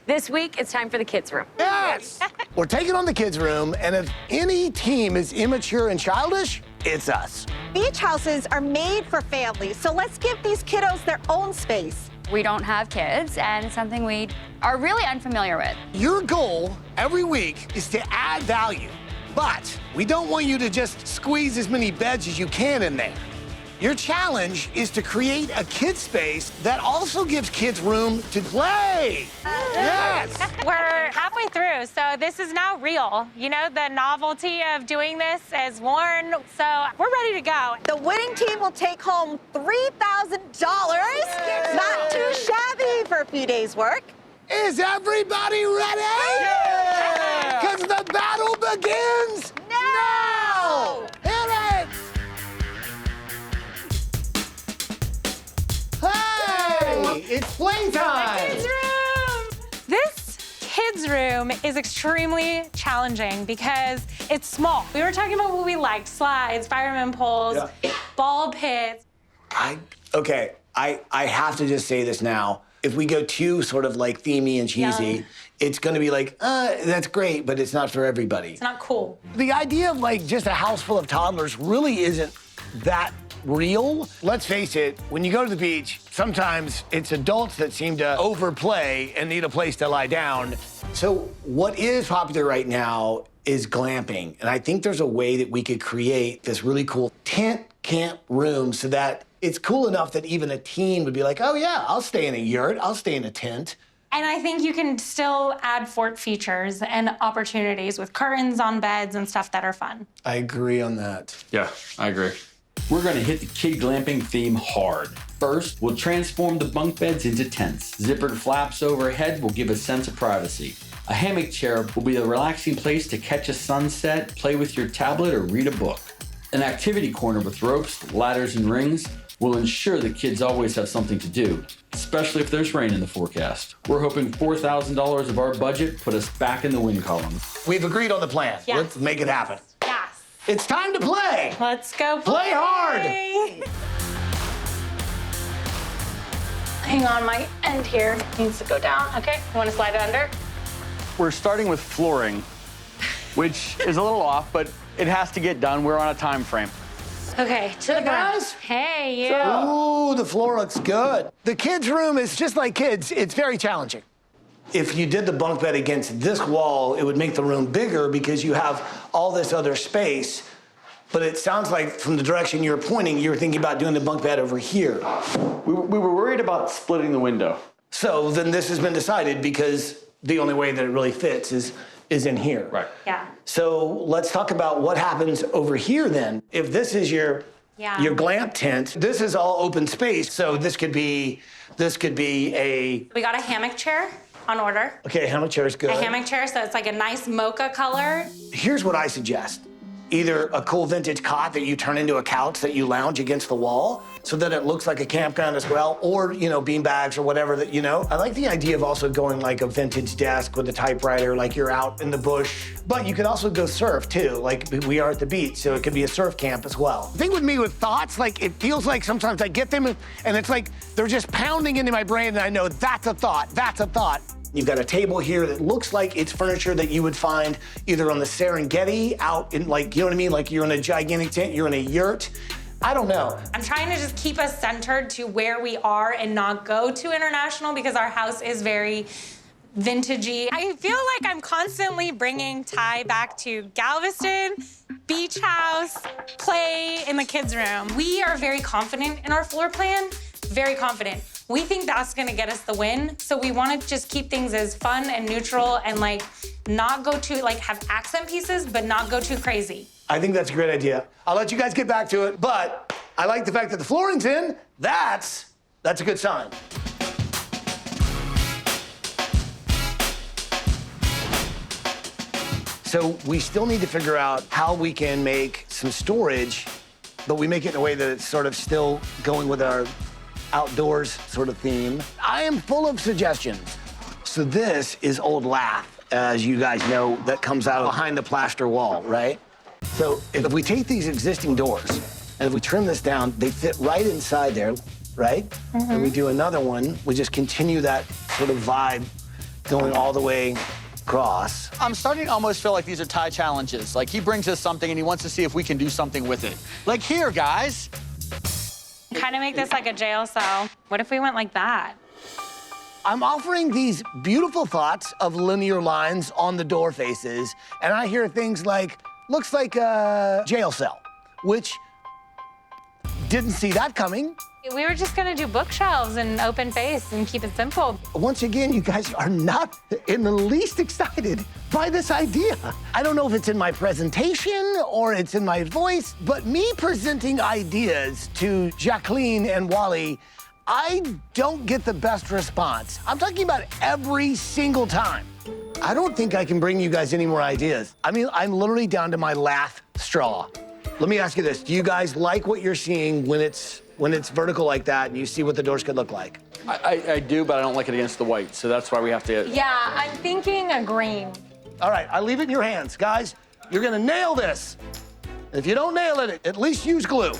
This week, it's time for the kids' room. Yes! We're taking on the kids' room, and if any team is immature and childish, it's us. Beach houses are made for families, so let's give these kiddos their own space. We don't have kids, and it's something we are really unfamiliar with. Your goal every week is to add value, but we don't want you to just squeeze as many beds as you can in there. Your challenge is to create a kid space that also gives kids room to play. Yes! We're halfway through, so this is now real. You know, the novelty of doing this is worn, so we're ready to go. The winning team will take home $3,000. Not too shabby for a few days' work. Is everybody ready? Yeah! Because the battle begins now! Hit it! Hey! It's playtime! Kids room! This kids room is extremely challenging because it's small. We were talking about what we liked: slides, fireman poles, ball pits. I have to just say this now. If we go too sort of like themey and cheesy, it's gonna be like, that's great, but it's not for everybody. It's not cool. The idea of like just a house full of toddlers really isn't that real. Let's face it, when you go to the beach, sometimes it's adults that seem to overplay and need a place to lie down. So what is popular right now is glamping. And I think there's a way that we could create this really cool tent camp room so that it's cool enough that even a teen would be like, oh yeah, I'll stay in a yurt, I'll stay in a tent. And I think you can still add fort features and opportunities with curtains on beds and stuff that are fun. I agree on that. Yeah, I agree. We're gonna hit the kid glamping theme hard. First, we'll transform the bunk beds into tents. Zippered flaps overhead will give a sense of privacy. A hammock chair will be a relaxing place to catch a sunset, play with your tablet, or read a book. An activity corner with ropes, ladders, and rings will ensure that kids always have something to do, especially if there's rain in the forecast. We're hoping $4,000 of our budget put us back in the win column. We've agreed on the plan. Yes. Let's make it happen. Yes. It's time to play. Let's go Play hard. Hang on, my end here needs to go down. Okay, you want to slide it under? We're starting with flooring, which is a little off, but it has to get done. We're on a time frame. Okay, to the ground. guys. Hey, you. Ooh, the floor looks good. The kids' room is just like kids. It's very challenging. If you did the bunk bed against this wall, it would make the room bigger because you have all this other space. But it sounds like from the direction you're pointing, you're thinking about doing the bunk bed over here. We were worried about splitting the window. So then this has been decided because the only way that it really fits is in here. Right. Yeah. So let's talk about what happens over here then. If this is your glamp tent, this is all open space. So this could be a... We got a hammock chair on order. Okay, hammock chair is good. A hammock chair, so it's like a nice mocha color. Here's what I suggest. Either a cool vintage cot that you turn into a couch that you lounge against the wall so that it looks like a campground as well, or, you know, bean bags or whatever that, you know. I like the idea of also going like a vintage desk with a typewriter, like you're out in the bush. But you could also go surf too, like we are at the beach, so it could be a surf camp as well. The thing with me with thoughts, like it feels like sometimes I get them and it's like they're just pounding into my brain and I know that's a thought, that's a thought. You've got a table here that looks like it's furniture that you would find either on the Serengeti, out in like, you know what I mean? Like you're in a gigantic tent, you're in a yurt. I don't know. I'm trying to just keep us centered to where we are and not go too international because our house is very vintagey. I feel like I'm constantly bringing Ty back to Galveston, beach house, play in the kids' room. We are very confident in our floor plan, very confident. We think that's gonna get us the win, so we wanna just keep things as fun and neutral and like not go too, like have accent pieces, but not go too crazy. I think that's a great idea. I'll let you guys get back to it, but I like the fact that the flooring's in. That's a good sign. So we still need to figure out how we can make some storage, but we make it in a way that it's sort of still going with our outdoors sort of theme. I am full of suggestions. So this is old lath, as you guys know, that comes out behind the plaster wall, right? So if we take these existing doors and if we trim this down, they fit right inside there, right? And we do another one, we just continue that sort of vibe going all the way across. I'm starting to almost feel like these are Ty challenges. Like, he brings us something and he wants to see if we can do something with it. Like, here, guys. Kind of make this like a jail cell. What if we went like that? I'm offering these beautiful thoughts of linear lines on the door faces, and I hear things like, looks like a jail cell, which didn't see that coming. We were just gonna do bookshelves and open face and keep it simple. Once again, you guys are not in the least excited by this idea. I don't know if it's in my presentation or it's in my voice, but me presenting ideas to Jacqueline and Wally, I don't get the best response. I'm talking about every single time. I don't think I can bring you guys any more ideas. I mean, I'm literally down to my last straw. Let me ask you this. Do you guys like what you're seeing when it's vertical like that and you see what the doors could look like? I do, but I don't like it against the white, so that's why we have to... Yeah, I'm thinking a green. All right, I leave it in your hands. Guys, you're gonna nail this. If you don't nail it, at least use glue.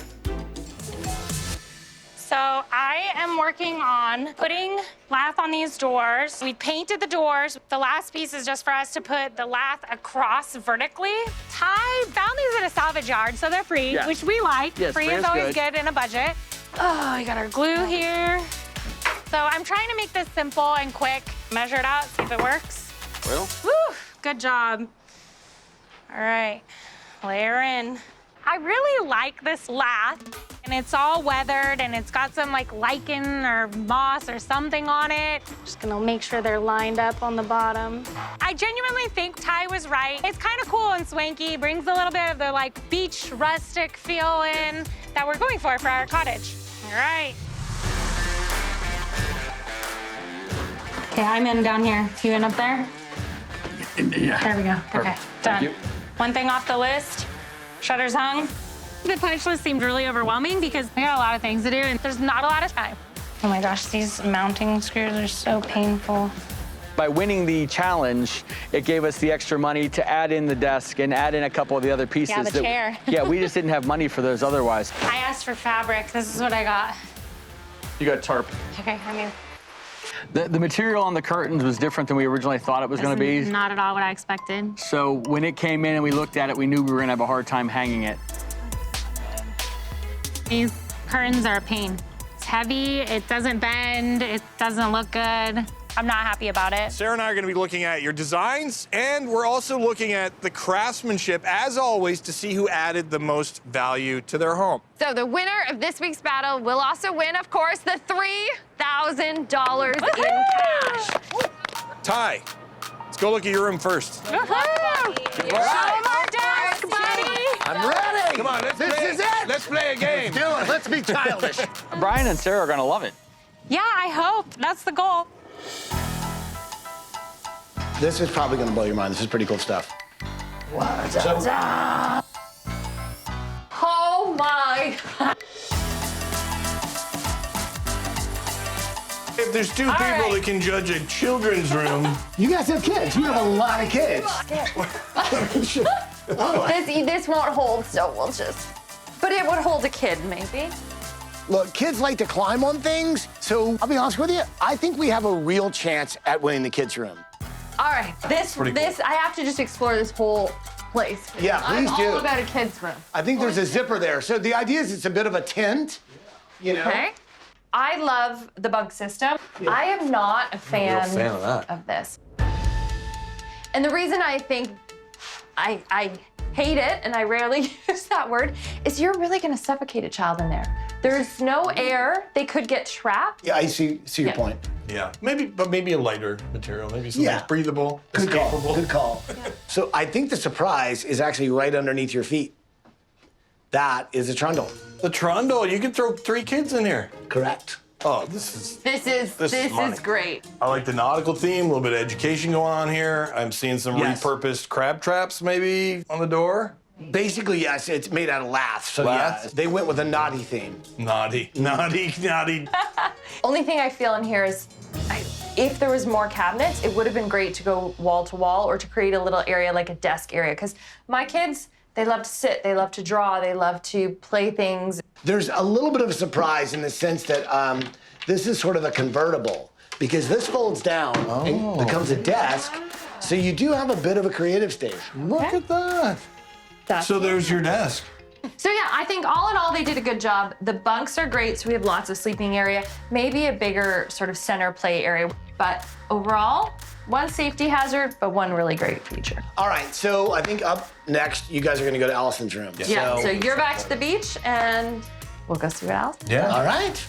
So I am working on putting lath on these doors. We painted the doors. The last piece is just for us to put the lath across vertically. Ty found these at a salvage yard, so they're free, Yeah. which we like. Yes, free free is is always good. good in a budget. Oh, we got our glue here. So I'm trying to make this simple and quick. Measure it out, see if it works. Well, Woo, good job. All right, layer in. I really like this lath, and it's all weathered, and it's got some like lichen or moss or something on it. Just gonna make sure they're lined up on the bottom. I genuinely think Ty was right. It's kind of cool and swanky, brings a little bit of the like beach rustic feel in that we're going for our cottage. All right. Okay, I'm in down here. You in up there? yeah. There we go. Okay, done. you. One thing off the list, shutters hung. The punch list seemed really overwhelming because we got a lot of things to do and there's not a lot of time. Oh my gosh, these mounting screws are so painful. By winning the challenge, it gave us the extra money to add in the desk and add in a couple of the other pieces. Yeah, the chair. Yeah, we just didn't have money for those otherwise. I asked for fabric. This is what I got. You got tarp. Okay, I mean, The material on the curtains was different than we originally thought it was going to be. not at all what I expected. So when it came in and we looked at it, we knew we were going to have a hard time hanging it. These curtains are a pain. It's heavy, it doesn't bend, it doesn't look good. I'm not happy about it. Sarah and I are going to be looking at your designs, and we're also looking at the craftsmanship, as always, to see who added the most value to their home. So the winner of this week's battle will also win, of course, the $3,000 in cash. Ty, let's go look at your room first. Show 'em our desk, buddy. I'm ready. Come on, This is it. Let's play a game. Do it. Let's be childish. Brian and Sarah are going to love it. Yeah, I hope. That's the goal. This is probably gonna blow your mind. This is pretty cool stuff. Oh my. If there's two people right. that can judge a children's room, You guys have kids. You have a lot of kids. This won't hold, so we'll just. But it would hold a kid, maybe. Look, kids like to climb on things, so I'll be honest with you, I think we have a real chance at winning the kids' room. All right, I have to just explore this whole place. Yeah, please I'm do. all about a kid's room. I think there's a zipper there. So the idea is it's a bit of a tent, you know? Okay. I love the bunk system. I am not a fan, of this. And the reason I think I hate it, and I rarely use that word, is you're really gonna suffocate a child in there. There's no air. They could get trapped. Yeah, I see your point. yeah, maybe a lighter material, maybe something that's breathable, Good call. escapable. Good call. So I think the surprise is actually right underneath your feet. That is a trundle. The trundle, you can throw 3 kids in here. Correct. Oh, this is money. Great. I like the nautical theme, a little bit of education going on here. I'm seeing some Yes. repurposed crab traps maybe on the door. Basically, yes, it's made out of lath. So Lath? yeah, they went with a naughty theme. Naughty. Only thing I feel in here is, if there was more cabinets, it would have been great to go wall to wall or to create a little area like a desk area. Because my kids, they love to sit, they love to draw, they love to play things. There's a little bit of a surprise in the sense that this is sort of a convertible. because this folds down and becomes a desk. So you do have a bit of a creative stage. Look at that. So there's your desk. So yeah, I think all in all, they did a good job. The bunks are great, so we have lots of sleeping area, maybe a bigger sort of center play area. But overall, one safety hazard, but one really great feature. All right, so I think up next, you guys are gonna go to Alison's room. Yeah, so you're back to the beach, and we'll go see what Alison. Yeah. All right.